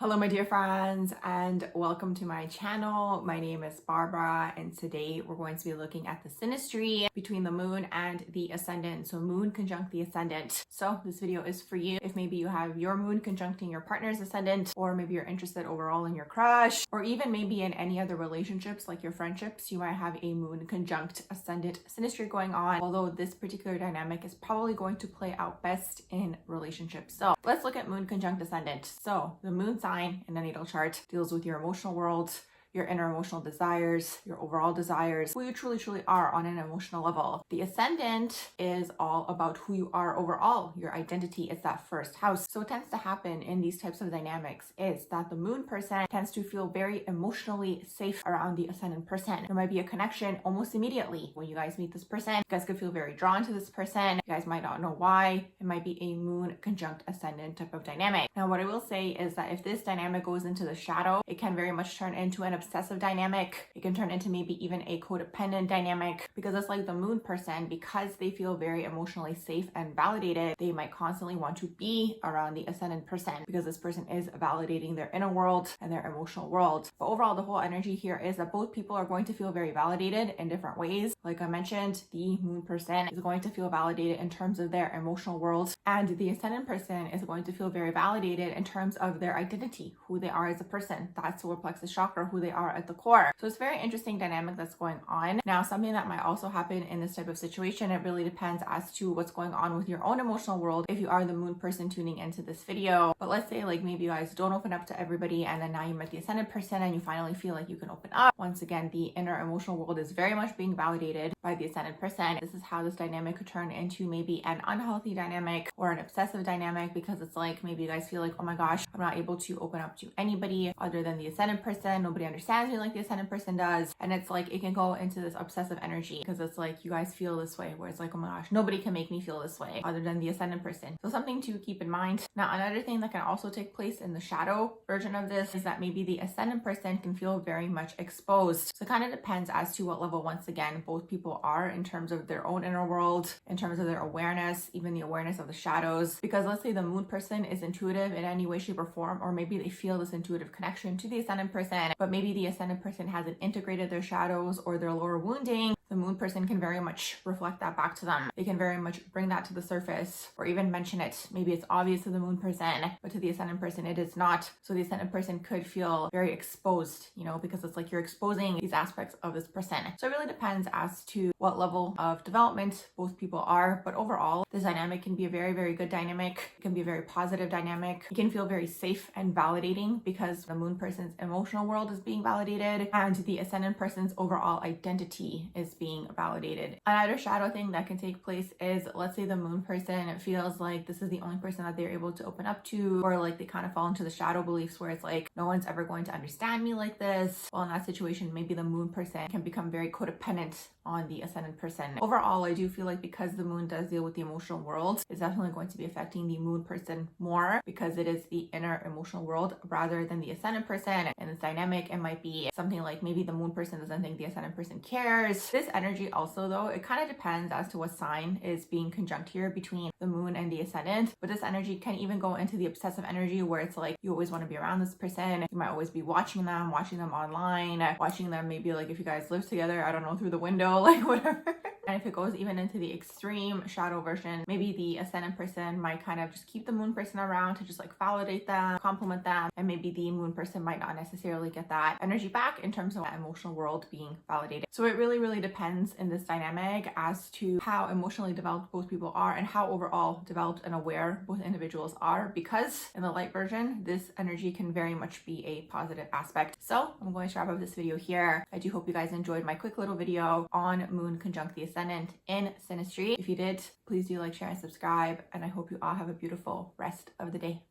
Hello my dear friends and welcome to my channel. My name is Barbara and today we're going to be looking at the synastry between the moon and the ascendant. So moon conjunct the ascendant. So this video is for you if maybe you have your moon conjuncting your partner's ascendant, or maybe you're interested overall in your crush, or even maybe in any other relationships like your friendships, you might have a moon conjunct ascendant synastry going on, although this particular dynamic is probably going to play out best in relationships. So let's look at moon conjunct ascendant. So the moon sign in the natal chart deals with your emotional world, your inner emotional desires, your overall desires, who you truly are on an emotional level. The ascendant is all about who you are overall, your identity. It's that first house. So what tends to happen in these types of dynamics is that the moon person tends to feel very emotionally safe around the ascendant person. There might be a connection almost immediately when you guys meet this person. You guys could feel very drawn to this person. You guys might not know why. It might be a moon conjunct ascendant type of dynamic. Now what I will say is that if this dynamic goes into the shadow, it can very much turn into an obsessive dynamic. It can turn into maybe even a codependent dynamic, because it's like the moon person, because they feel very emotionally safe and validated, they might constantly want to be around the ascendant person because this person is validating their inner world and their emotional world. But overall, the whole energy here is that both people are going to feel very validated in different ways. Like I mentioned, the moon person is going to feel validated in terms of their emotional world, and the ascendant person is going to feel very validated in terms of their identity, who they are as a person. That's solar plexus chakra, who they are at the core. So it's a very interesting dynamic that's going on. Now, something that might also happen in this type of situation, it really depends as to what's going on with your own emotional world if you are the moon person tuning into this video. But let's say like maybe you guys don't open up to everybody, and then now you met the ascendant person and you finally feel like you can open up. Once again, the inner emotional world is very much being validated by the ascendant person. This is how this dynamic could turn into maybe an unhealthy dynamic or an obsessive dynamic, because it's like maybe you guys feel like, oh my gosh, I'm not able to open up to anybody other than the ascendant person. Nobody understands me like the ascendant person does. And it's like it can go into this obsessive energy, because it's like you guys feel this way where it's like, oh my gosh, nobody can make me feel this way other than the ascendant person. So something to keep in mind. Now, another thing that can also take place in the shadow version of this is that maybe the ascendant person can feel very much exposed. So it kind of depends as to what level, once again, both people are in terms of their own inner world, in terms of their awareness, even the awareness of the shadows. Because let's say the moon person is intuitive in any way, shape, or form, or maybe they feel this intuitive connection to the ascendant person, but maybe the ascendant person hasn't integrated their shadows or their lower wounding. The moon person can very much reflect that back to them. They can very much bring that to the surface or even mention it. Maybe it's obvious to the moon person, but to the ascendant person, it is not. So the ascendant person could feel very exposed, because it's like you're exposing these aspects of this person. So it really depends as to what level of development both people are. But overall, this dynamic can be a very good dynamic. It can be a very positive dynamic. You can feel very safe and validating because the moon person's emotional world is being validated and the ascendant person's overall identity is being validated. Another shadow thing that can take place is, let's say the moon person feels like this is the only person that they're able to open up to, or like they kind of fall into the shadow beliefs where it's like, no one's ever going to understand me like this. Well, in that situation, maybe the moon person can become very codependent on the ascendant person. Overall, I do feel like because the moon does deal with the emotional world, it's definitely going to be affecting the moon person more because it is the inner emotional world rather than the ascendant person. And this dynamic, it might be something like maybe the moon person doesn't think the ascendant person cares. This energy also, though, it kind of depends as to what sign is being conjunct here between the moon and the ascendant. But this energy can even go into the obsessive energy where it's like you always want to be around this person. You might always be watching them online, watching them maybe like if you guys live together, I don't know, through the window, like whatever. And if it goes even into the extreme shadow version, maybe the ascendant person might kind of just keep the moon person around to just like validate them, compliment them, and maybe the moon person might not necessarily get that energy back in terms of that emotional world being validated. So it really depends in this dynamic as to how emotionally developed both people are and how overall developed and aware both individuals are, because in the light version, this energy can very much be a positive aspect. So I'm going to wrap up this video here. I do hope you guys enjoyed my quick little video on moon conjunct the ascendant in synastry. If you did, please do like, share, and subscribe, and I hope you all have a beautiful rest of the day.